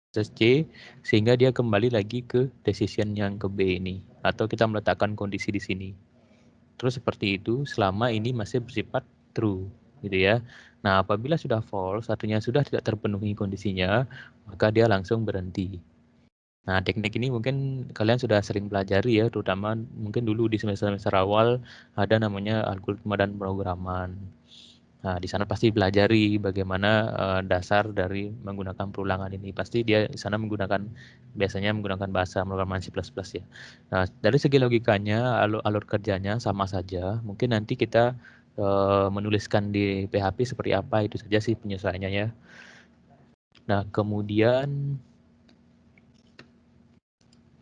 proses C, sehingga dia kembali lagi ke decision yang ke B ini, atau kita meletakkan kondisi di sini. Terus seperti itu selama ini masih bersifat true, gitu ya. Nah, apabila sudah false, artinya sudah tidak terpenuhi kondisinya, maka dia langsung berhenti. Nah, teknik ini mungkin kalian sudah sering pelajari ya, terutama mungkin dulu di semester-semester awal ada namanya algoritma dan pemrograman. Nah, di sana pasti pelajari bagaimana dasar dari menggunakan perulangan ini. Pasti dia di sana biasanya menggunakan bahasa pemrograman C++ ya. Nah, dari segi logikanya, alur kerjanya sama saja. Mungkin nanti kita menuliskan di PHP seperti apa, itu saja sih penyesuaiannya ya. Nah, kemudian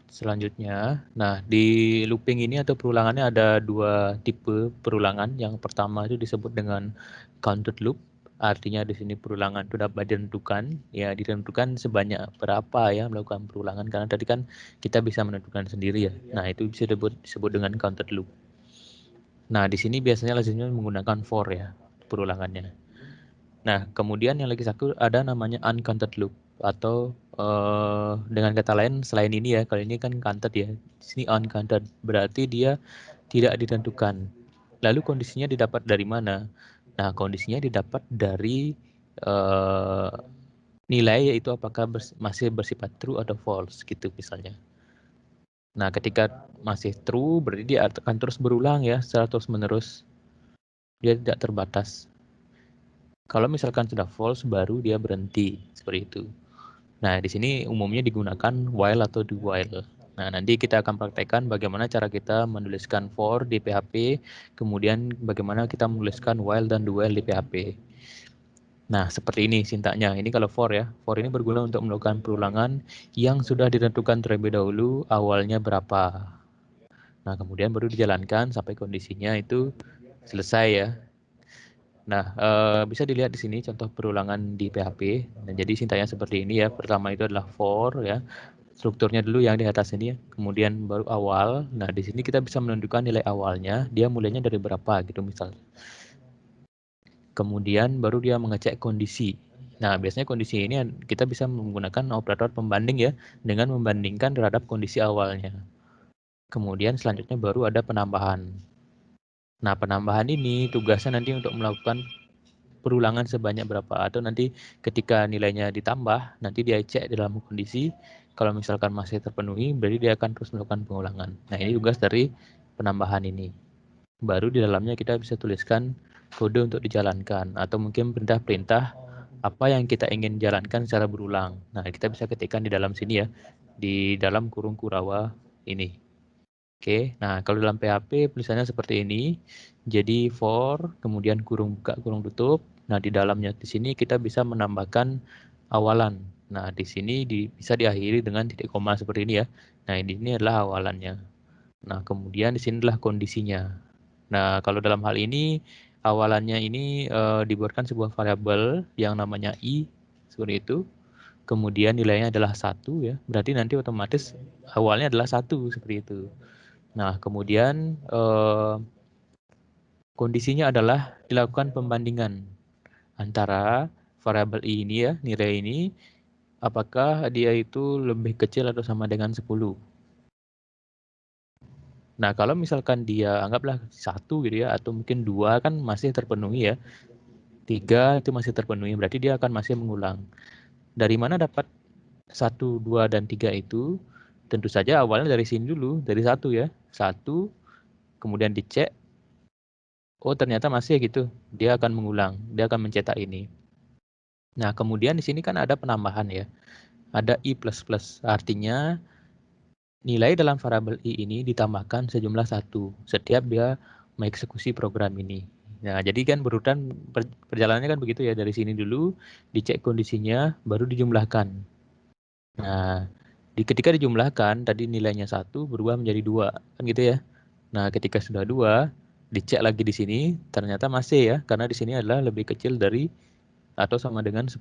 selanjutnya, nah di looping ini atau perulangannya ada dua tipe perulangan. Yang pertama itu disebut dengan counted loop, artinya di sini perulangan itu dapat ditentukan, ya ditentukan sebanyak berapa ya melakukan perulangan, karena tadi kan kita bisa menentukan sendiri ya. Nah itu bisa disebut dengan counted loop. Nah di sini biasanya lazimnya menggunakan for ya perulangannya. Nah, kemudian yang lagi satu ada namanya uncounted loop, atau dengan kata lain selain ini ya, kalau ini kan counted ya, di sini uncounted berarti dia tidak ditentukan. Lalu kondisinya didapat dari mana? Nah, kondisinya didapat dari nilai, yaitu apakah masih bersifat true atau false gitu misalnya. Nah, ketika masih true berarti dia akan terus berulang ya secara terus menerus. Dia tidak terbatas. Kalau misalkan sudah false baru dia berhenti seperti itu. Nah, di sini umumnya digunakan while atau do while. Nah, nanti kita akan praktekkan bagaimana cara kita menuliskan for di PHP, kemudian bagaimana kita menuliskan while dan do while di PHP. Nah, seperti ini sintaknya. Ini kalau for ya. For ini berguna untuk melakukan perulangan yang sudah ditentukan terlebih dahulu awalnya berapa. Nah, kemudian baru dijalankan sampai kondisinya itu selesai ya. Nah, bisa dilihat di sini contoh perulangan di PHP. Nah, jadi sintaknya seperti ini ya. Pertama itu adalah for ya. Strukturnya dulu yang di atas ini ya. Kemudian baru awal. Nah, di sini kita bisa menentukan nilai awalnya. Dia mulainya dari berapa gitu misal. Kemudian baru dia mengecek kondisi. Nah, biasanya kondisi ini kita bisa menggunakan operator pembanding ya. Dengan membandingkan terhadap kondisi awalnya. Kemudian selanjutnya baru ada penambahan. Nah, penambahan ini tugasnya nanti untuk melakukan perulangan sebanyak berapa, atau nanti ketika nilainya ditambah nanti dia cek dalam kondisi kalau misalkan masih terpenuhi berarti dia akan terus melakukan pengulangan. Nah, ini tugas dari penambahan ini. Baru di dalamnya kita bisa tuliskan kode untuk dijalankan, atau mungkin perintah-perintah apa yang kita ingin jalankan secara berulang. Nah, kita bisa ketikkan di dalam sini ya, di dalam kurung kurawa ini. Oke, nah kalau dalam PHP tulisannya seperti ini. Jadi for, kemudian kurung buka, kurung tutup. Nah, di dalamnya di sini kita bisa menambahkan awalan. Nah, di sini bisa diakhiri dengan titik koma seperti ini ya. Nah, ini adalah awalannya. Nah, kemudian di sini adalah kondisinya. Nah, kalau dalam hal ini awalannya ini dibuatkan sebuah variabel yang namanya i seperti itu. Kemudian nilainya adalah 1 ya. Berarti nanti otomatis awalnya adalah 1 seperti itu. Nah, kemudian kondisinya adalah dilakukan pembandingan antara variabel i ini ya, nilai ini, apakah dia itu lebih kecil atau sama dengan 10. Nah, kalau misalkan dia anggaplah 1 gitu ya, atau mungkin 2 kan masih terpenuhi ya, 3 itu masih terpenuhi, berarti dia akan masih mengulang. Dari mana dapat 1, 2, dan 3 itu? Tentu saja awalnya dari sini dulu, dari 1 ya. 1, kemudian dicek, oh ternyata masih gitu, dia akan mengulang, dia akan mencetak ini. Nah, kemudian di sini kan ada penambahan ya, ada i++, artinya nilai dalam variabel i ini ditambahkan sejumlah 1 setiap dia mengeksekusi program ini. Nah, jadi kan berurutan perjalanannya kan begitu ya, dari sini dulu dicek kondisinya, baru dijumlahkan. Nah, ketika dijumlahkan, tadi nilainya 1 berubah menjadi 2, kan gitu ya. Nah, ketika sudah 2, dicek lagi di sini, ternyata masih ya, karena di sini adalah lebih kecil dari atau sama dengan 10.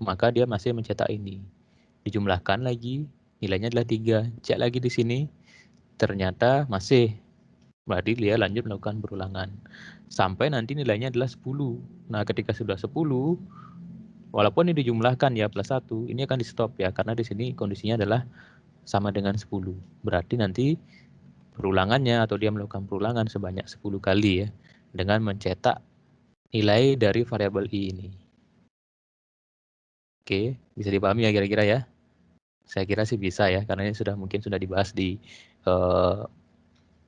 Maka dia masih mencetak ini. Dijumlahkan lagi, nilainya adalah 3. Cek lagi di sini, ternyata masih. Berarti dia lanjut melakukan perulangan. Sampai nanti nilainya adalah 10. Nah, ketika sudah 10, Walaupun ini dijumlahkan ya plus 1, ini akan di stop ya, karena di sini kondisinya adalah sama dengan 10. Berarti nanti perulangannya atau dia melakukan perulangan sebanyak 10 kali ya, dengan mencetak nilai dari variabel I ini. Oke, bisa dipahami ya kira-kira ya? Saya kira sih bisa ya, karena ini mungkin sudah dibahas di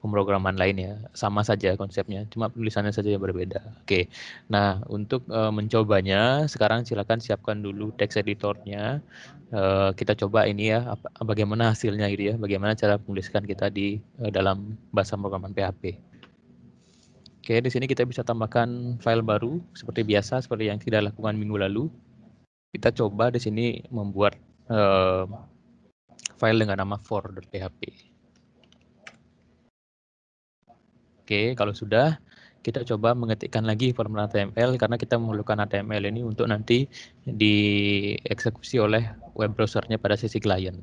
pemrograman lain ya. Sama saja konsepnya, cuma tulisannya saja yang berbeda. Oke, nah untuk mencobanya, sekarang silakan siapkan dulu text editornya. Kita coba ini ya, bagaimana hasilnya gitu ya, bagaimana cara menuliskan kita di dalam bahasa pemrograman PHP. Oke, di sini kita bisa tambahkan file baru seperti biasa, seperti yang kita lakukan minggu lalu. Kita coba di sini membuat file dengan nama for.php. Oke, kalau sudah, kita coba mengetikkan lagi format HTML karena kita memerlukan HTML ini untuk nanti dieksekusi oleh web browsernya pada sisi klien.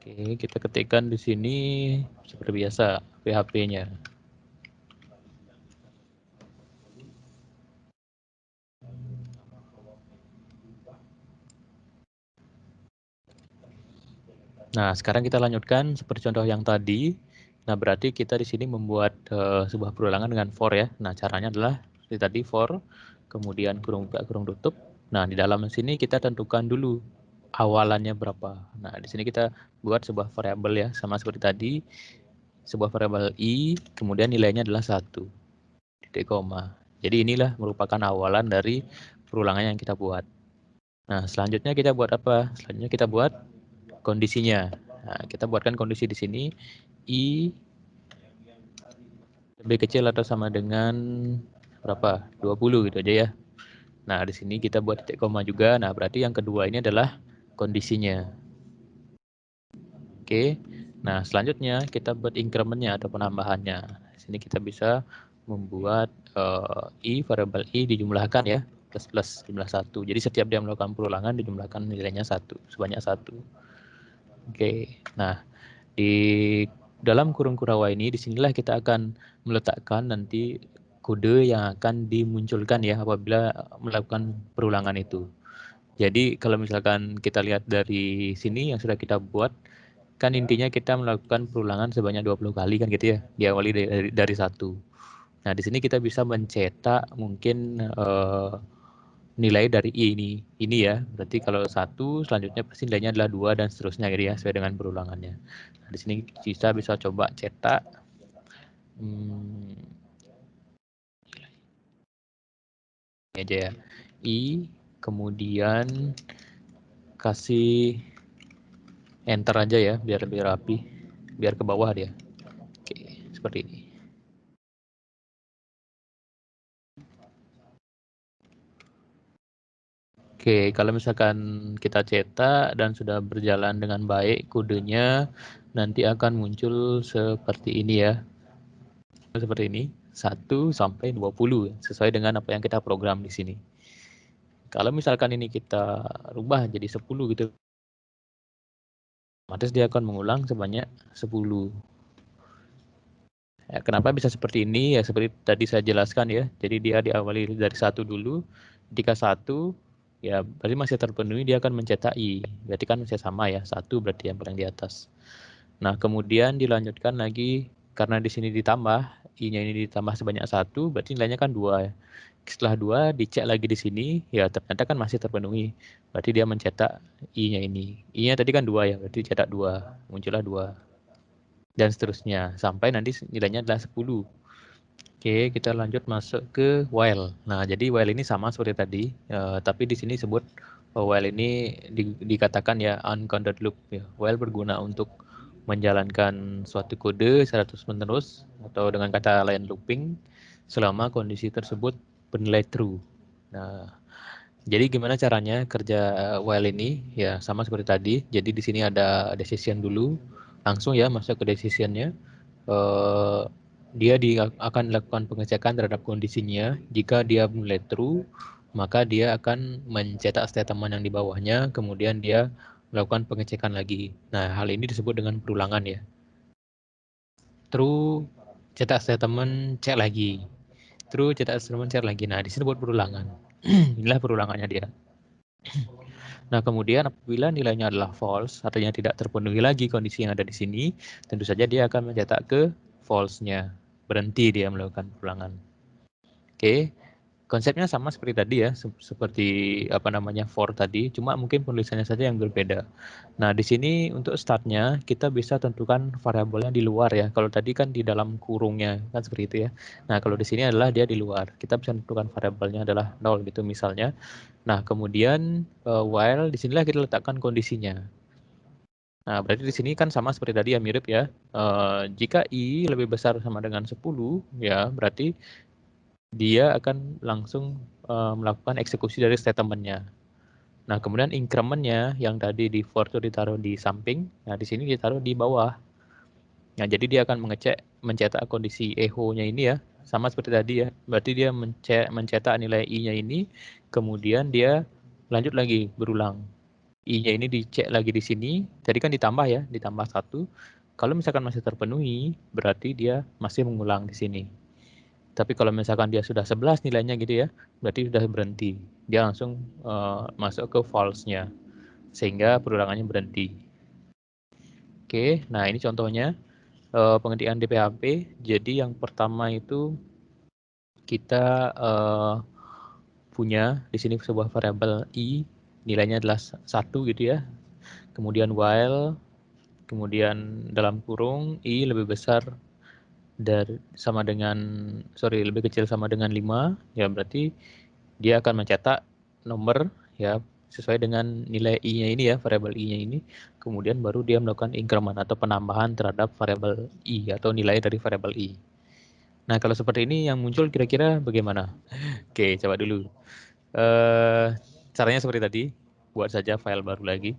Oke, kita ketikkan di sini seperti biasa PHP-nya. Nah, sekarang kita lanjutkan seperti contoh yang tadi. Nah, berarti kita di sini membuat sebuah perulangan dengan for ya. Nah, caranya adalah seperti tadi for, kemudian kurung buka, kurung tutup. Nah, di dalam sini kita tentukan dulu awalannya berapa. Nah, di sini kita buat sebuah variabel ya, sama seperti tadi. Sebuah variabel i, kemudian nilainya adalah 1, titik koma. Jadi inilah merupakan awalan dari perulangan yang kita buat. Nah, selanjutnya kita buat apa? Selanjutnya kita buat kondisinya. Nah, kita buatkan kondisi di sini i lebih kecil atau sama dengan berapa? 20 gitu aja ya. Nah, di sini kita buat titik koma juga. Nah, berarti yang kedua ini adalah kondisinya. Oke. Nah, selanjutnya kita buat increment-nya atau penambahannya. Di sini kita bisa membuat i, variabel i dijumlahkan ya, plus jumlah 1. Jadi setiap dia melakukan perulangan dijumlahkan nilainya 1, sebanyak 1. Oke. Nah, di dalam kurung kurawa ini, disinilah kita akan meletakkan nanti kode yang akan dimunculkan ya apabila melakukan perulangan itu. Jadi kalau misalkan kita lihat dari sini yang sudah kita buat, kan intinya kita melakukan perulangan sebanyak 20 kali kan gitu ya, diawali dari 1. Nah, di sini kita bisa mencetak mungkin nilai dari i ini ya. Berarti kalau 1, selanjutnya pasti nilainya adalah 2 dan seterusnya gitu ya, sesuai dengan perulangannya. Nah, di sini bisa coba cetak ini aja ya. I, kemudian kasih enter aja ya, biar lebih rapi, biar ke bawah dia. Oke, seperti ini. Oke, kalau misalkan kita cetak dan sudah berjalan dengan baik kodenya, nanti akan muncul seperti ini ya. Seperti ini, 1 sampai 20 sesuai dengan apa yang kita program di sini. Kalau misalkan ini kita rubah jadi 10 gitu, otomatis dia akan mengulang sebanyak 10. Ya, kenapa bisa seperti ini? Ya seperti tadi saya jelaskan ya. Jadi dia diawali dari 1 dulu. Jika 1, ya berarti masih terpenuhi, dia akan mencetak i. Berarti kan masih sama ya, 1 berarti yang paling di atas. Nah, kemudian dilanjutkan lagi, karena di sini ditambah, i-nya ini ditambah sebanyak 1, berarti nilainya kan 2 ya. Setelah 2, dicek lagi di sini, ya ternyata kan masih terpenuhi. Berarti dia mencetak i-nya ini. I-nya tadi kan 2 ya, berarti cetak 2, muncullah 2. Dan seterusnya, sampai nanti nilainya adalah 10. Oke, kita lanjut masuk ke while. Nah, jadi while ini sama seperti tadi, tapi di sini sebut while ini dikatakan ya uncounted loop. Ya. While berguna untuk menjalankan suatu kode secara terus-menerus atau dengan kata lain looping selama kondisi tersebut bernilai true. Nah, jadi gimana caranya kerja while ini? Ya sama seperti tadi. Jadi di sini ada decision dulu, langsung ya masuk ke decision-nya. Dia akan dilakukan pengecekan terhadap kondisinya. Jika dia mulai true, maka dia akan mencetak statement yang di bawahnya, kemudian dia melakukan pengecekan lagi. Nah, hal ini disebut dengan perulangan ya. True, cetak statement, cek lagi. True, cetak statement, cek lagi. Nah, di sini buat perulangan. Inilah perulangannya dia. Nah, kemudian apabila nilainya adalah false, artinya tidak terpenuhi lagi kondisi yang ada di sini, tentu saja dia akan mencetak ke false-nya. Berhenti dia melakukan perulangan. Oke, konsepnya sama seperti tadi ya, seperti apa namanya for tadi, cuma mungkin penulisannya saja yang berbeda. Nah, di sini untuk startnya kita bisa tentukan variabelnya di luar ya. Kalau tadi kan di dalam kurungnya kan seperti itu ya. Nah, kalau di sini adalah dia di luar. Kita bisa tentukan variabelnya adalah 0 gitu misalnya. Nah, kemudian while di sinilah kita letakkan kondisinya. Nah, berarti di sini kan sama seperti tadi ya, mirip ya. Jika I lebih besar sama dengan 10 ya, berarti dia akan langsung melakukan eksekusi dari statementnya. Nah, kemudian increment-nya yang tadi di for itu ditaruh di samping, nah di sini ditaruh di bawah. Nah, jadi dia akan mencetak kondisi echo-nya ini ya, sama seperti tadi ya. Berarti dia mencetak nilai I-nya ini, kemudian dia lanjut lagi berulang. I-nya ini dicek lagi di sini, tadi kan ditambah ya, ditambah 1. Kalau misalkan masih terpenuhi, berarti dia masih mengulang di sini. Tapi kalau misalkan dia sudah 11 nilainya gitu ya, berarti sudah berhenti. Dia langsung masuk ke false-nya, sehingga perulangannya berhenti. Oke, nah ini contohnya pengertian di PHP. Jadi yang pertama itu kita punya di sini sebuah variabel I, nilainya adalah 1 gitu ya. Kemudian while, kemudian dalam kurung I lebih besar sama dengan lebih kecil sama dengan 5, ya berarti dia akan mencetak nomor ya sesuai dengan nilai I-nya ini ya, variabel I-nya ini. Kemudian baru dia melakukan increment atau penambahan terhadap variabel I atau nilai dari variabel I. Nah, kalau seperti ini yang muncul kira-kira bagaimana? Oke, coba dulu. Caranya seperti tadi, buat saja file baru lagi.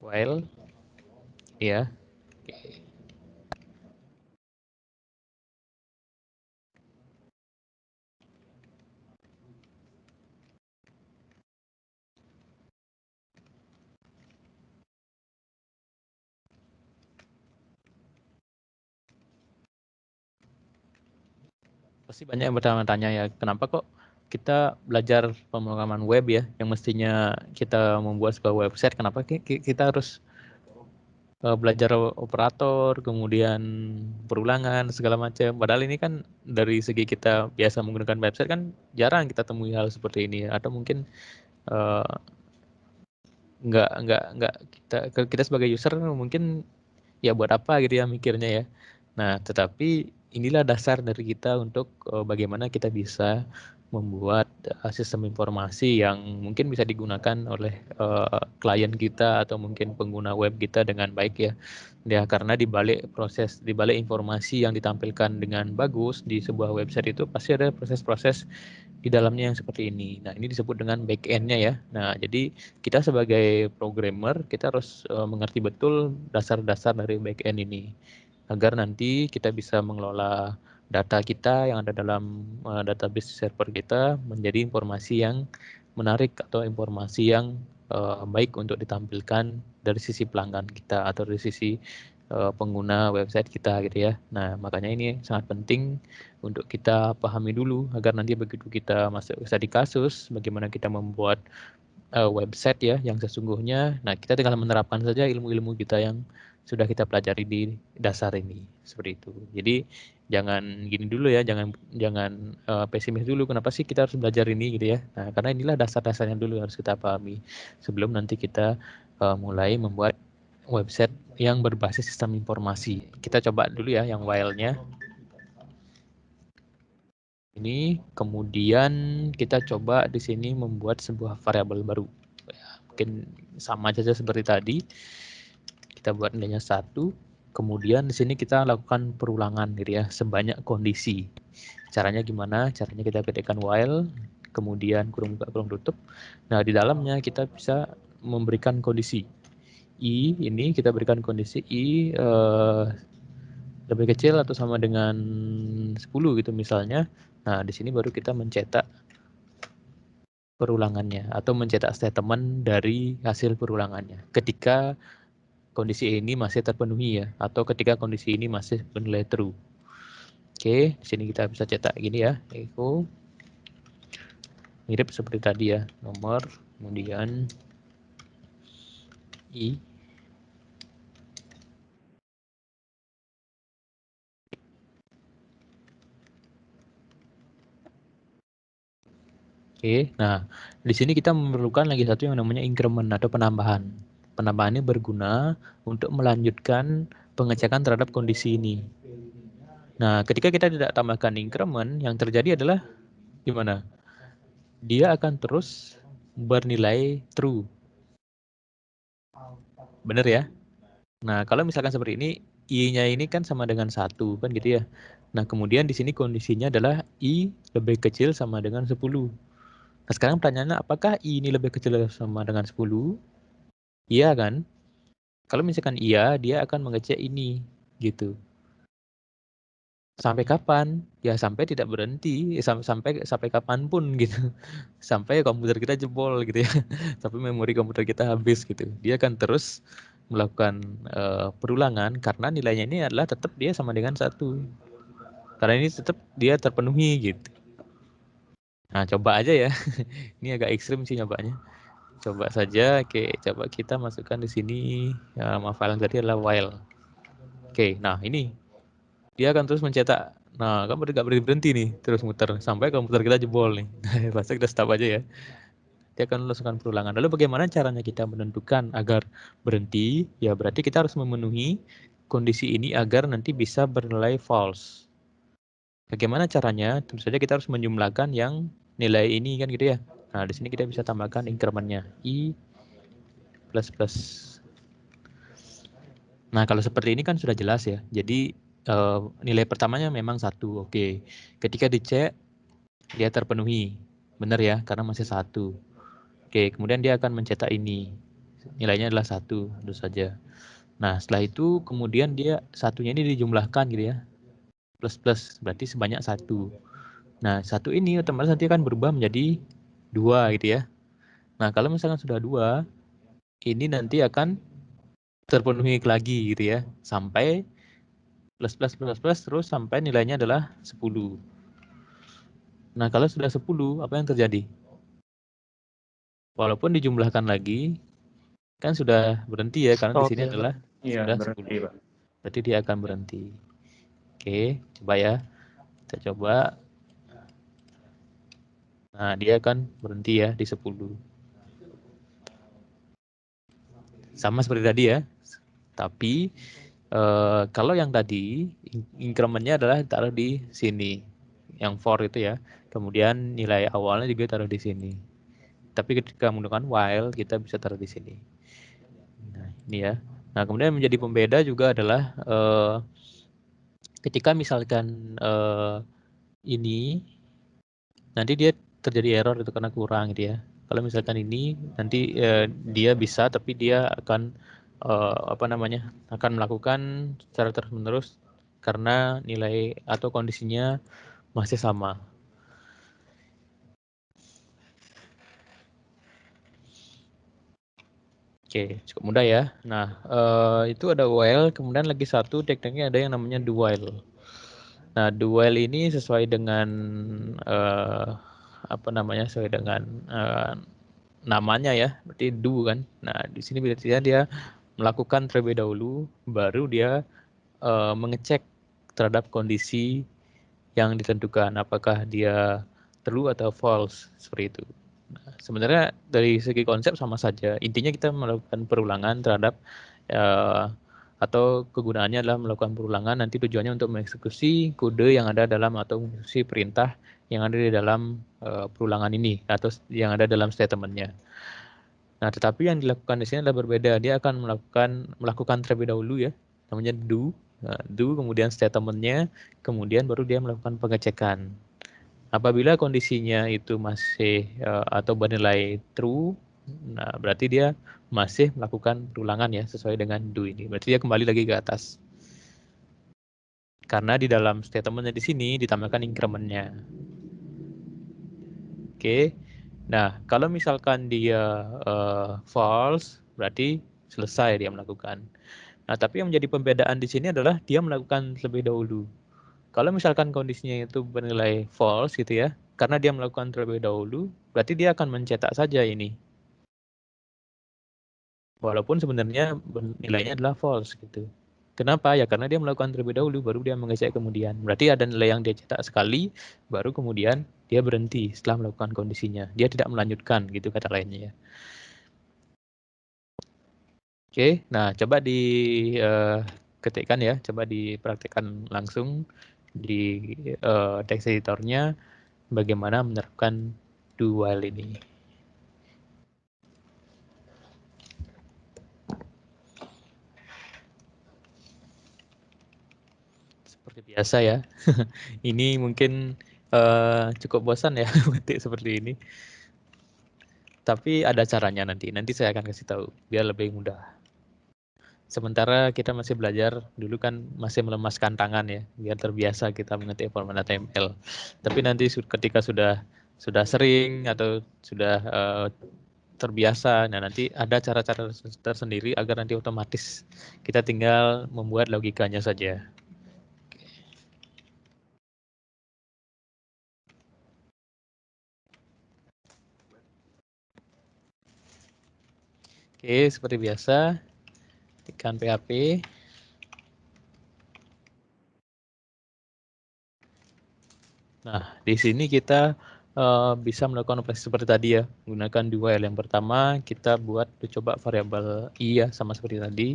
While ya. Pasti banyak yang bertanya-tanya ya, kenapa kok kita belajar pemrograman web ya, yang mestinya kita membuat sebuah website, kenapa kita harus belajar operator, kemudian perulangan, segala macam. Padahal ini kan dari segi kita biasa menggunakan website kan jarang kita temui hal seperti ini. Atau mungkin uh, nggak kita sebagai user mungkin ya buat apa gitu ya mikirnya ya. Nah, tetapi inilah dasar dari kita untuk bagaimana kita bisa membuat sistem informasi yang mungkin bisa digunakan oleh klien kita atau mungkin pengguna web kita dengan baik ya. Ya, karena di balik informasi yang ditampilkan dengan bagus di sebuah website itu pasti ada proses-proses di dalamnya yang seperti ini. Nah, ini disebut dengan back end-nya ya. Nah, jadi kita sebagai programmer, kita harus mengerti betul dasar-dasar dari back end ini. Agar nanti kita bisa mengelola data kita yang ada dalam database server kita menjadi informasi yang menarik atau informasi yang baik untuk ditampilkan dari sisi pelanggan kita atau dari sisi pengguna website kita gitu ya. Nah, makanya ini sangat penting untuk kita pahami dulu agar nanti begitu kita masuk ke studi kasus, bagaimana kita membuat website ya yang sesungguhnya. Nah, kita tinggal menerapkan saja ilmu-ilmu kita yang sudah kita pelajari di dasar ini, seperti itu. Jadi jangan gini dulu ya, jangan pesimis dulu. Kenapa sih kita harus belajar ini gitu ya? Nah, karena inilah dasar-dasarnya dulu harus kita pahami sebelum nanti kita mulai membuat website yang berbasis sistem informasi. Kita coba dulu ya yang while-nya. Ini kemudian kita coba di sini membuat sebuah variabel baru. Mungkin sama saja seperti tadi. Kita buat nilainya 1. Kemudian di sini kita lakukan perulangan gitu ya, sebanyak kondisi. Caranya gimana? Caranya kita ketikkan while, kemudian kurung buka kurung tutup. Nah, di dalamnya kita bisa memberikan kondisi. I ini kita berikan kondisi I lebih kecil atau sama dengan 10 gitu misalnya. Nah, di sini baru kita mencetak perulangannya atau mencetak statement dari hasil perulangannya. Ketika kondisi ini masih terpenuhi ya, atau ketika kondisi ini masih bernilai true. Oke, di sini kita bisa cetak gini ya, echo. Mirip seperti tadi ya, nomor, kemudian I. Oke, nah di sini kita memerlukan lagi satu yang namanya increment atau penambahan. Penambahan ini berguna untuk melanjutkan pengecekan terhadap kondisi ini. Nah, ketika kita tidak tambahkan increment, yang terjadi adalah gimana? Dia akan terus bernilai true. Benar ya? Nah, kalau misalkan seperti ini, I-nya ini kan sama dengan 1, kan gitu ya. Nah, kemudian di sini kondisinya adalah I lebih kecil sama dengan 10. Nah, sekarang pertanyaannya, apakah I ini lebih kecil sama dengan 10? Iya kan? Kalau misalkan iya, dia akan mengecek ini, gitu. Sampai kapan? Ya sampai tidak berhenti, sampai kapanpun gitu. Sampai komputer kita jebol gitu ya. Sampai memori komputer kita habis gitu. Dia akan terus melakukan perulangan karena nilainya ini adalah tetap dia sama dengan 1. Karena ini tetap dia terpenuhi gitu. Nah, coba aja ya. Ini agak ekstrim sih nyobanya. Coba saja, oke, coba kita masukkan di sini nama file yang tadi adalah while. Oke, nah ini dia akan terus mencetak. Nah, kan nggak berhenti nih, terus muter sampai komputer kita jebol nih. Pasti kita stop aja ya. Dia akan melakukan perulangan. Lalu bagaimana caranya kita menentukan agar berhenti? Ya berarti kita harus memenuhi kondisi ini agar nanti bisa bernilai false. Bagaimana caranya? Tentu saja kita harus menjumlahkan yang nilai ini kan gitu ya. Nah, di sini kita bisa tambahkan incrementnya I plus plus. Nah, kalau seperti ini kan sudah jelas ya. Jadi nilai pertamanya memang 1. Oke. Ketika dicek dia terpenuhi. Benar ya, karena masih 1. Oke, kemudian dia akan mencetak ini. Nilainya adalah 1, tentu saja. Nah, setelah itu kemudian dia satunya ini dijumlahkan gitu ya. Plus plus, berarti sebanyak 1. Nah, 1 ini otomatis nanti akan berubah menjadi 2 gitu ya. Nah, kalau misalkan sudah 2, ini nanti akan terpenuhi lagi gitu ya. Sampai plus plus plus plus terus sampai nilainya adalah 10. Nah, kalau sudah 10, apa yang terjadi? Walaupun dijumlahkan lagi, kan sudah berhenti ya, karena di sini adalah Iya, sudah berhenti, 10. Pak. Berarti dia akan berhenti. Oke, coba ya. Kita coba. Nah, dia akan berhenti ya di 10. Sama seperti tadi ya. Tapi kalau yang tadi incrementnya adalah taruh di sini. Yang for itu ya. Kemudian nilai awalnya juga taruh di sini. Tapi ketika menggunakan while kita bisa taruh di sini. Nah, ini ya. Nah, kemudian menjadi pembeda juga adalah ketika misalkan ini nanti dia terjadi error itu karena kurang gitu ya. Kalau misalkan ini nanti dia bisa tapi dia akan apa namanya akan melakukan secara terus-menerus karena nilai atau kondisinya masih sama. Oke, cukup mudah ya. Nah, itu ada while, kemudian lagi satu tekniknya ada yang namanya do while. Nah, do while ini sesuai dengan apa namanya, sesuai dengan namanya ya, berarti do kan. Nah, di sini berarti dia melakukan terlebih dahulu, baru dia mengecek terhadap kondisi yang ditentukan, apakah dia true atau false, seperti itu. Nah, sebenarnya dari segi konsep sama saja. Intinya kita melakukan perulangan terhadap atau kegunaannya adalah melakukan perulangan, nanti tujuannya untuk mengeksekusi kode yang ada dalam atau mengeksekusi perintah yang ada di dalam perulangan ini atau yang ada dalam statementnya. Nah, tetapi yang dilakukan di sini adalah berbeda. Dia akan melakukan terlebih dahulu ya, namanya do. Nah, do kemudian statementnya, kemudian baru dia melakukan pengecekan. Apabila kondisinya itu masih atau bernilai true, Nah, berarti dia masih melakukan perulangan ya, sesuai dengan do ini. Berarti dia kembali lagi ke atas. Karena di dalam statementnya di sini ditambahkan increment-nya. Oke. Nah, kalau misalkan dia false, berarti selesai dia melakukan. Nah, tapi yang menjadi pembedaan di sini adalah dia melakukan terlebih dahulu. Kalau misalkan kondisinya itu bernilai false gitu ya, karena dia melakukan terlebih dahulu, berarti dia akan mencetak saja ini. Walaupun sebenarnya nilainya adalah false gitu. Kenapa? Ya karena dia melakukan terlebih dahulu, baru dia mengecek kemudian. Berarti ada nilai yang dia cetak sekali, baru kemudian dia berhenti setelah melakukan kondisinya. Dia tidak melanjutkan gitu kata lainnya ya. Oke, nah coba diketikkan ya, coba dipraktikkan langsung di text editornya bagaimana menerapkan do while ini. Seperti biasa ya, ini mungkin cukup bosan ya ketik seperti ini. Tapi ada caranya nanti saya akan kasih tahu biar lebih mudah. Sementara kita masih belajar, dulu kan masih melemaskan tangan ya, biar terbiasa kita mengetik format HTML. Tapi nanti ketika sudah sering atau sudah terbiasa, nah nanti ada cara-cara tersendiri agar nanti otomatis kita tinggal membuat logikanya saja. Oke, seperti biasa, tekan PHP. Nah, di sini kita bisa melakukan operasi seperti tadi ya, menggunakan do while. Yang pertama kita buat coba variabel i ya, sama seperti tadi.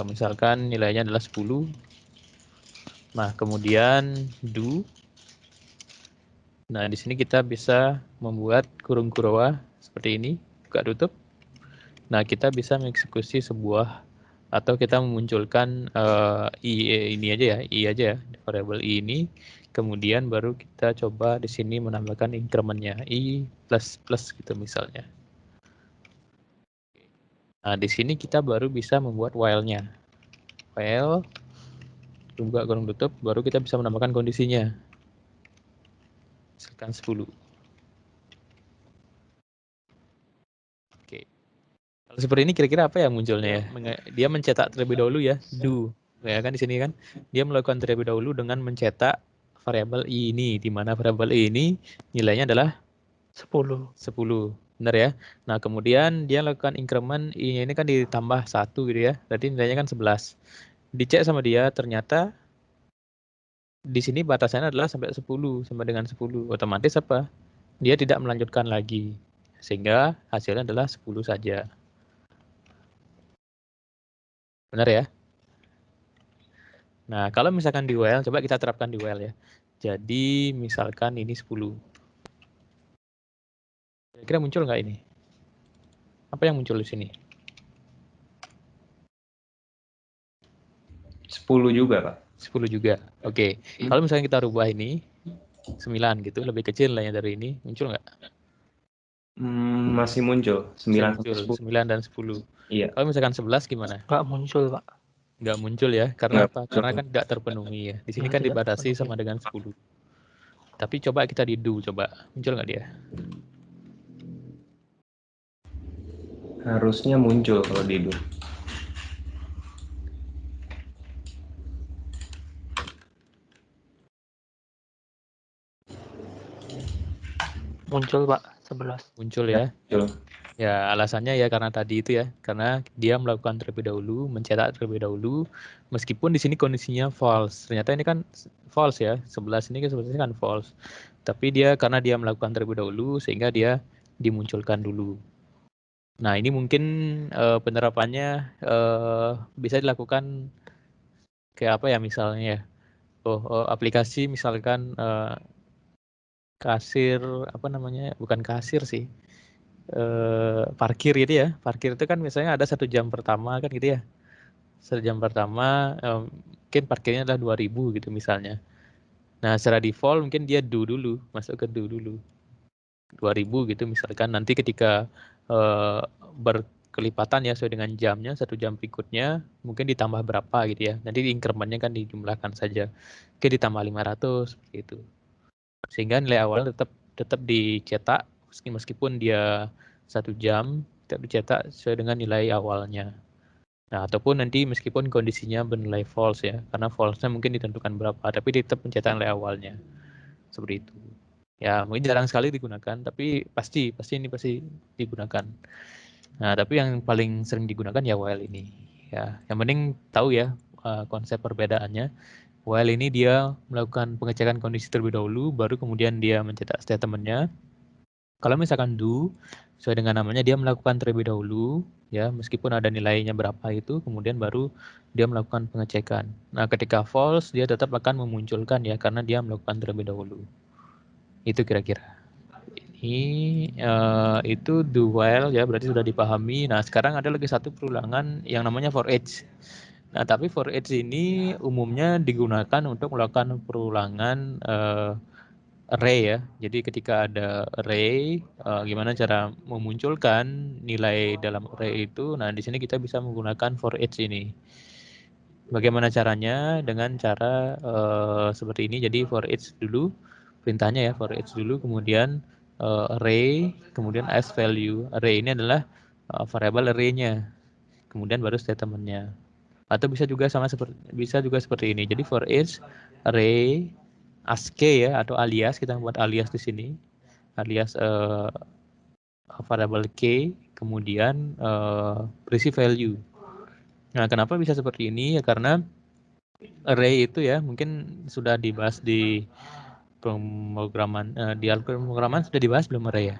Misalkan nilainya adalah 10. Nah, kemudian do. Nah, di sini kita bisa membuat kurung kurowa seperti ini, buka tutup. Nah, kita bisa mengeksekusi sebuah atau kita memunculkan i ini aja ya, i aja ya, variabel i ini. Kemudian baru kita coba di sini menambahkan increment-nya i plus plus gitu misalnya. Nah, di sini kita baru bisa membuat while-nya. While buka kurung tutup, baru kita bisa menambahkan kondisinya. Misalkan 10. Oke. Kalau seperti ini kira-kira apa yang munculnya ya? Dia mencetak terlebih dahulu ya, do. Ya kan di sini kan dia melakukan terlebih dahulu dengan mencetak variabel i ini, di mana variabel i ini nilainya adalah 10. Benar ya. Nah, kemudian dia lakukan increment i ini kan ditambah 1 gitu ya. Berarti nilainya kan 11. Dicek sama dia ternyata di sini batasannya adalah sampai 10, sampai dengan 10. Otomatis apa? Dia tidak melanjutkan lagi. Sehingga hasilnya adalah 10 saja. Benar ya? Nah, kalau misalkan di while, coba kita terapkan di while ya. Jadi, misalkan ini 10. Kira-kira muncul nggak ini? Apa yang muncul di sini? 10 juga, Pak. 10 juga. Oke. Kalau misalnya kita rubah ini, 9 gitu, lebih kecil lah yang dari ini, muncul nggak? Masih muncul. 9 Muncul, sampai 10. 9 dan 10. Iya. Kalau misalkan 11 gimana? Nggak muncul, Pak. Nggak muncul ya, karena Nggak apa? muncul. Karena kan tidak terpenuhi ya. Di sini kan Tidak dibatasi terpenuhi. sama dengan 10. Tapi coba kita di do, coba. Muncul nggak dia? Harusnya muncul kalau di do. Muncul, Pak, 11. Muncul ya. Muncul. Ya, alasannya ya karena tadi itu ya, karena dia melakukan terlebih dahulu, mencetak terlebih dahulu, meskipun di sini kondisinya false. Ternyata ini kan false ya, 11 ini kan sebenarnya kan false. Tapi dia karena dia melakukan terlebih dahulu, sehingga dia dimunculkan dulu. Nah, ini mungkin penerapannya bisa dilakukan kayak apa ya misalnya ya. Aplikasi misalkan kasir, apa namanya, bukan kasir sih. Parkir gitu ya. Parkir itu kan misalnya ada 1 jam pertama kan gitu ya. 1 jam pertama mungkin parkirnya adalah 2.000 gitu misalnya. Nah, secara default mungkin dia do dulu, masuk ke do dulu. 2000 gitu misalkan. Nanti ketika berkelipatan ya sesuai dengan jamnya, 1 jam berikutnya mungkin ditambah berapa gitu ya. Nanti increment-nya kan dijumlahkan saja. Oke, ditambah 500 seperti itu. Sehingga nilai awal tetap dicetak meskipun dia 1 jam tetap dicetak sesuai dengan nilai awalnya. Nah, ataupun nanti meskipun kondisinya bernilai false ya, karena false-nya mungkin ditentukan berapa, tapi tetap pencetakan nilai awalnya. Seperti itu. Ya, mungkin jarang sekali digunakan, tapi pasti digunakan. Nah, tapi yang paling sering digunakan ya while ini. Ya, yang penting tahu ya konsep perbedaannya. While ini dia melakukan pengecekan kondisi terlebih dahulu, baru kemudian dia mencetak statement-nya. Kalau misalkan do, sesuai dengan namanya dia melakukan terlebih dahulu, ya meskipun ada nilainya berapa itu, kemudian baru dia melakukan pengecekan. Nah, ketika false dia tetap akan memunculkan ya karena dia melakukan terlebih dahulu. Itu kira-kira. Ini itu do while ya berarti sudah dipahami. Nah, sekarang ada lagi satu perulangan yang namanya for each. Nah, tapi for each ini umumnya digunakan untuk melakukan perulangan array ya. Jadi ketika ada array, gimana cara memunculkan nilai dalam array itu. Nah, di sini kita bisa menggunakan for each ini. Bagaimana caranya? Dengan cara seperti ini. Jadi for each dulu, perintahnya ya for each dulu, kemudian array, kemudian as value. Array ini adalah variabel array-nya. Kemudian baru statement-nya. Atau bisa juga seperti ini. Jadi for each array ask ya atau alias, kita buat alias di sini. Alias variabel k, kemudian berisi value. Nah, kenapa bisa seperti ini? Ya karena array itu ya mungkin sudah dibahas di pemrograman, di algoritma pemrograman sudah dibahas belum array ya?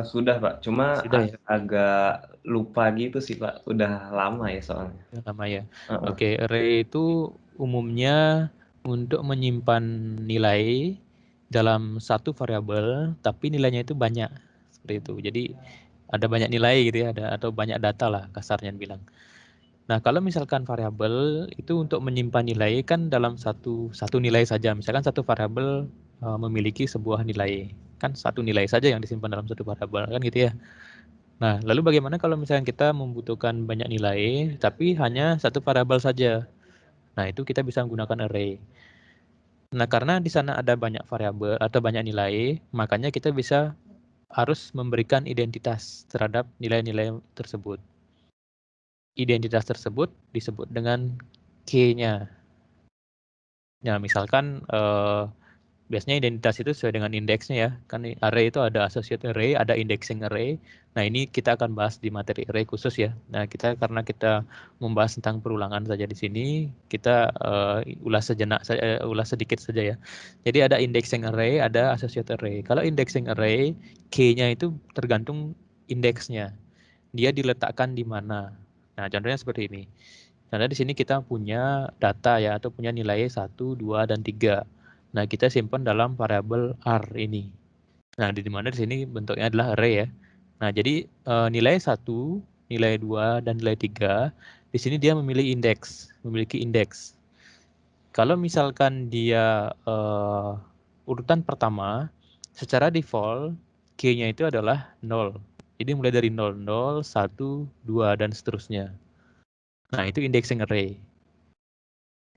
Sudah Pak, cuma Sudah ya? agak lupa gitu sih Pak, udah lama ya soalnya. Nama ya. Heeh. Oke, array itu umumnya untuk menyimpan nilai dalam satu variabel, tapi nilainya itu banyak seperti itu. Jadi ada banyak nilai gitu ya, atau banyak data lah kasarnya bilang. Nah, kalau misalkan variabel itu untuk menyimpan nilai kan dalam satu nilai saja. Misalkan satu variabel memiliki sebuah nilai, kan satu nilai saja yang disimpan dalam satu variabel kan gitu ya. Nah, lalu bagaimana kalau misalnya kita membutuhkan banyak nilai, tapi hanya satu variabel saja? Nah, itu kita bisa menggunakan array. Nah, karena di sana ada banyak variabel atau banyak nilai, makanya kita harus memberikan identitas terhadap nilai-nilai tersebut. Identitas tersebut disebut dengan key-nya. Nah, misalkan biasanya identitas itu sesuai dengan indeksnya ya. Kan array itu ada associate array, ada indexing array. Nah, ini kita akan bahas di materi array khusus ya. Nah, karena kita membahas tentang perulangan saja di sini, kita ulas sedikit saja ya. Jadi ada indexing array, ada associate array. Kalau indexing array, key-nya itu tergantung indeksnya. Dia diletakkan di mana. Nah, contohnya seperti ini. Karena di sini kita punya data ya, atau punya nilai 1, 2, dan 3. Nah, kita simpan dalam variabel R ini. Nah, di mana di sini bentuknya adalah array ya. Nah, jadi nilai 1, nilai 2, dan nilai 3, di sini dia memiliki indeks. Kalau misalkan dia urutan pertama, secara default, key-nya itu adalah 0. Jadi mulai dari 0, 0, 1, 2, dan seterusnya. Nah, itu indexing array.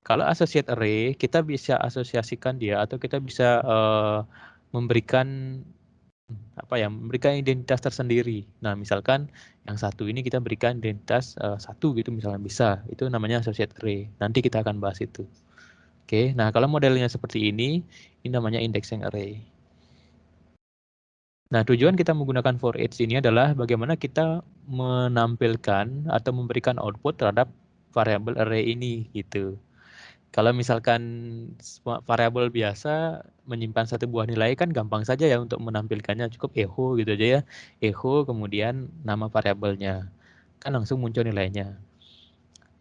Kalau associate array, kita bisa asosiasikan dia atau kita bisa memberikan memberikan identitas tersendiri. Nah, misalkan yang satu ini kita berikan identitas 1 gitu misalnya bisa. Itu namanya associate array. Nanti kita akan bahas itu. Oke, nah kalau modelnya seperti ini namanya indexing array. Nah, tujuan kita menggunakan for each ini adalah bagaimana kita menampilkan atau memberikan output terhadap variabel array ini gitu. Kalau misalkan variabel biasa menyimpan satu buah nilai kan gampang saja ya untuk menampilkannya, cukup echo gitu aja ya. Echo kemudian nama variabelnya. Kan langsung muncul nilainya.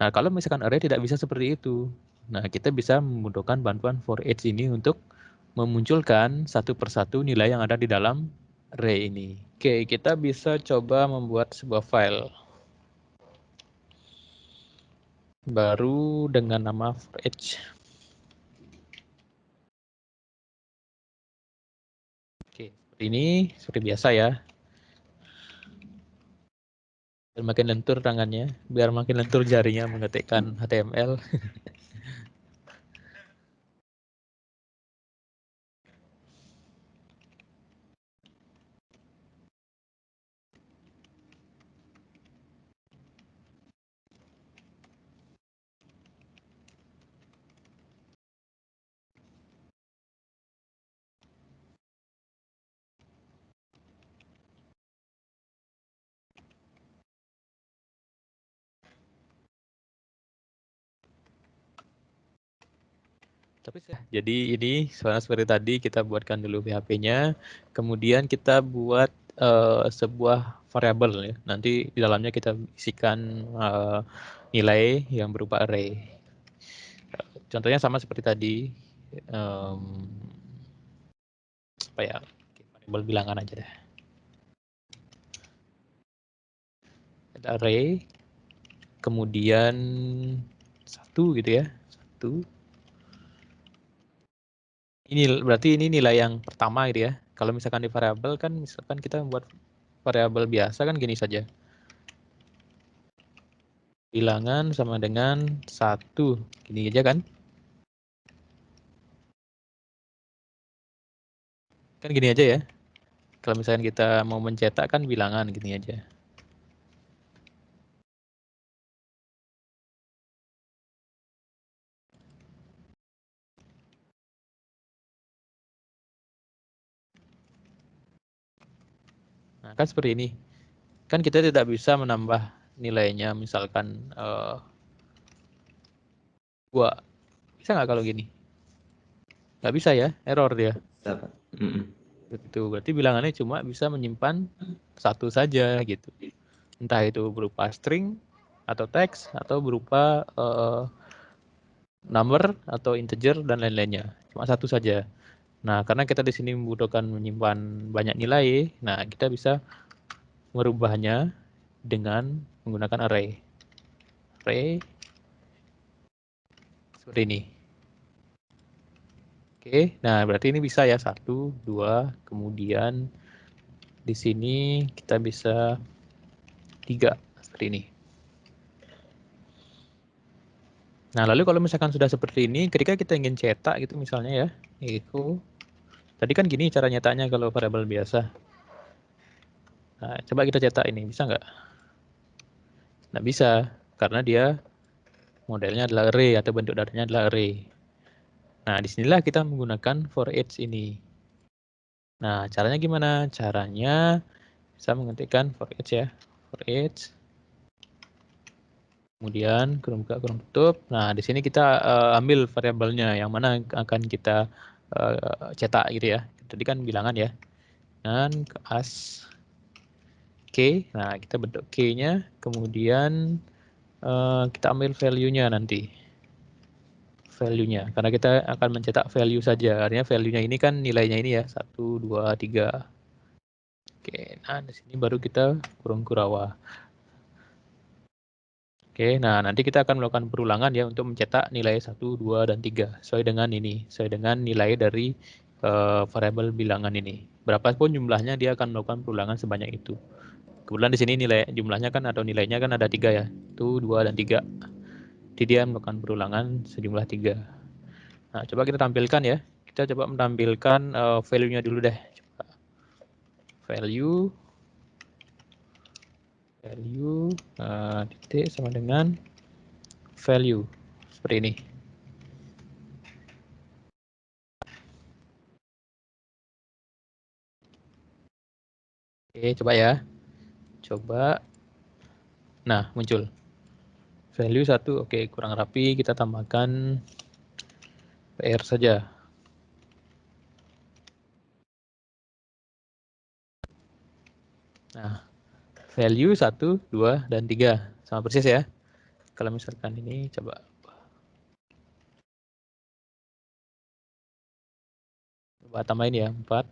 Nah, kalau misalkan array tidak bisa seperti itu. Nah, kita bisa membutuhkan bantuan for each ini untuk memunculkan satu persatu nilai yang ada di dalam array ini. Oke, kita bisa coba membuat sebuah file baru dengan nama for each. Ini seperti biasa ya. Biar makin lentur tangannya, biar makin lentur jarinya mengetikkan HTML. Jadi ini seperti tadi kita buatkan dulu PHP-nya, kemudian kita buat sebuah variabel ya. Nanti di dalamnya kita isikan nilai yang berupa array. Contohnya sama seperti tadi, apa ya? Variabel bilangan aja deh. Ada array, kemudian 1 gitu ya, 1. Ini berarti ini nilai yang pertama gitu ya. Kalau misalkan di variabel kan, misalkan kita membuat variabel biasa kan gini saja. Bilangan sama dengan 1. Gini aja kan. Kan gini aja ya. Kalau misalkan kita mau mencetak kan bilangan gini aja. Nah, kan seperti ini. Kan kita tidak bisa menambah nilainya misalkan 2. Bisa nggak kalau gini? Nggak bisa ya, error dia. Dapat. Begitu, berarti bilangannya cuma bisa menyimpan 1 saja gitu. Entah itu berupa string atau teks atau berupa number atau integer dan lain-lainnya. Cuma 1 saja. Nah, karena kita di sini membutuhkan menyimpan banyak nilai, nah kita bisa merubahnya dengan menggunakan array. Array seperti ini. Oke, nah berarti ini bisa ya 1, 2, kemudian di sini kita bisa 3 seperti ini. Nah, lalu kalau misalkan sudah seperti ini, ketika kita ingin cetak gitu misalnya ya, itu tadi kan gini cara nyetaknya kalau variabel biasa. Nah, coba kita cetak ini, bisa nggak? Nggak bisa, karena dia modelnya adalah array atau bentuk datanya adalah array. Nah, disinilah kita menggunakan for each ini. Nah, caranya gimana? Caranya bisa mengetikkan for each ya, for each. Kemudian kurung buka kurung tutup. Nah, di sini kita ambil variabelnya yang mana akan kita cetak gitu ya. Tadi kan bilangan ya. Dan as k. Nah, kita bentuk k-nya, kemudian kita ambil value-nya nanti. Value-nya, karena kita akan mencetak value saja. Artinya value-nya ini kan nilainya ini ya, 1, 2, 3. Oke, nah di sini baru kita kurung kurawa. Oke, nah nanti kita akan melakukan perulangan ya untuk mencetak nilai 1, 2, dan 3. Sesuai dengan ini, sesuai dengan nilai dari variabel bilangan ini. Berapapun jumlahnya dia akan melakukan perulangan sebanyak itu. Kebetulan di sini nilai jumlahnya kan atau nilainya kan ada 3 ya, 1, 2, dan 3. Jadi dia melakukan perulangan sejumlah 3. Nah, coba kita tampilkan ya. Kita coba menampilkan value-nya dulu deh. Coba. Value titik sama dengan value. Seperti ini. Oke, coba ya. Coba. Nah, muncul. Value 1, oke, kurang rapi. Kita tambahkan PR saja. Nah, value 1, 2, dan 3. Sama persis ya. Kalau misalkan ini, coba. Coba tambahin ya, 4.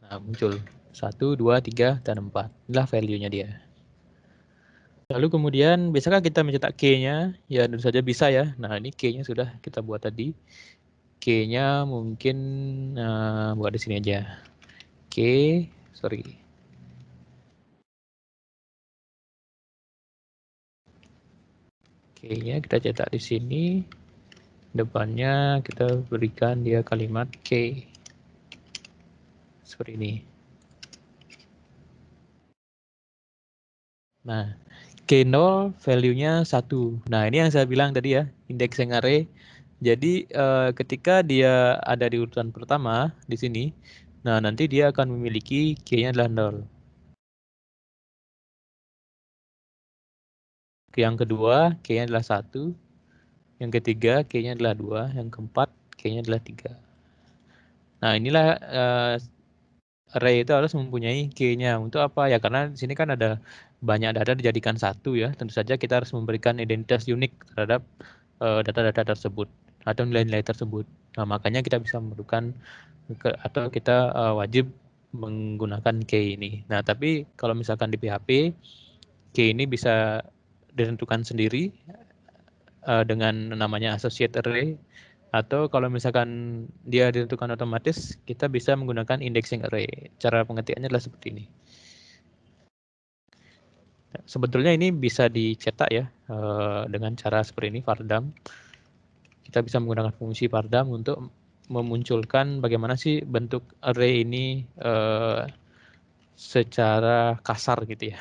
Nah, muncul. 1, 2, 3, dan 4. Inilah value-nya dia. Lalu kemudian, bisakah kita mencetak K-nya? Ya, tentu saja bisa ya. Nah, ini K-nya sudah kita buat tadi. K-nya mungkin buat di sini aja. K-nya kita cetak di sini. Depannya kita berikan dia kalimat K. Seperti ini. Nah, K0 value-nya 1. Nah, ini yang saya bilang tadi ya, indexing array. Jadi ketika dia ada di urutan pertama di sini, nah nanti dia akan memiliki K-nya adalah 0. Yang kedua, K-nya adalah 1. Yang ketiga, K-nya adalah 2. Yang keempat, K-nya adalah 3. Nah, inilah array itu harus mempunyai K-nya. Untuk apa? Ya karena di sini kan ada banyak data dijadikan satu ya. Tentu saja kita harus memberikan identitas unik terhadap data-data tersebut atau nilai-nilai tersebut. Nah, makanya kita bisa memerlukan atau kita wajib menggunakan K ini. Nah, tapi kalau misalkan di PHP, K ini bisa ditentukan sendiri dengan namanya associate array, atau kalau misalkan dia ditentukan otomatis, kita bisa menggunakan indexing array. Cara pengertiannya adalah seperti ini. Sebetulnya ini bisa dicetak ya dengan cara seperti ini, vardam. Kita bisa menggunakan fungsi vardam untuk memunculkan bagaimana sih bentuk array ini secara kasar gitu ya.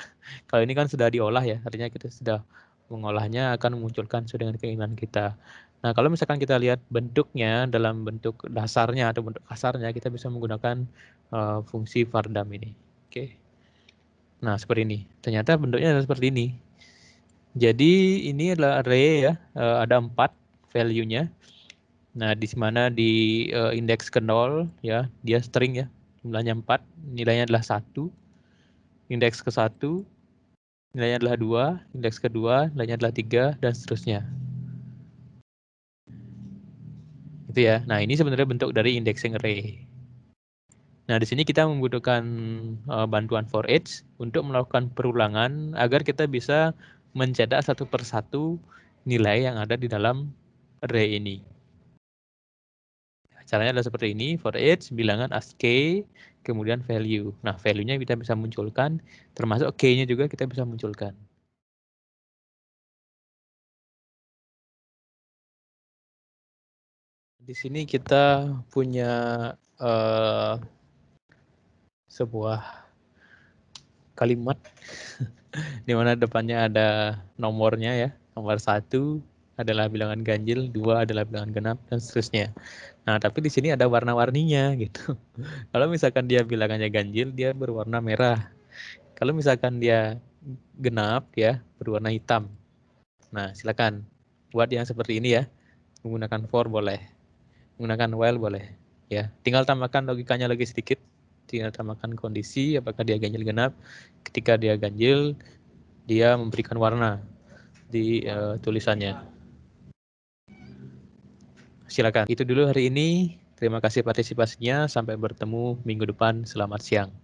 Kalau ini kan sudah diolah ya, artinya kita sudah mengolahnya akan memunculkan sesuai dengan keinginan kita. Nah, kalau misalkan kita lihat bentuknya dalam bentuk dasarnya atau bentuk kasarnya, kita bisa menggunakan fungsi vardam ini. Oke. Nah, seperti ini. Ternyata bentuknya adalah seperti ini. Jadi ini adalah array ya, ada 4 value-nya. Nah, di mana di indeks ke 0 ya, dia string ya, jumlahnya 4, nilainya adalah 1. Indeks ke 1, nilainya adalah 2, indeks kedua, nilainya adalah 3, dan seterusnya. Gitu ya. Nah, ini sebenarnya bentuk dari indexing array. Nah, di sini kita membutuhkan bantuan for each untuk melakukan perulangan agar kita bisa mencetak satu persatu nilai yang ada di dalam array ini. Caranya adalah seperti ini, for each bilangan as k, kemudian value. Nah, value-nya kita bisa munculkan, termasuk k-nya juga kita bisa munculkan. Di sini kita punya sebuah kalimat di mana depannya ada nomornya ya. Nomor 1 adalah bilangan ganjil, 2 adalah bilangan genap, dan seterusnya. Nah, tapi di sini ada warna-warninya gitu. Kalau misalkan dia bilangannya ganjil, dia berwarna merah. Kalau misalkan dia genap ya, berwarna hitam. Nah, silakan buat yang seperti ini ya. Menggunakan for boleh. Menggunakan while boleh. Ya, tinggal tambahkan logikanya lagi sedikit. Tinggal tambahkan kondisi apakah dia ganjil genap. Ketika dia ganjil, dia memberikan warna di tulisannya. Silakan. Itu dulu hari ini. Terima kasih partisipasinya. Sampai bertemu minggu depan. Selamat siang.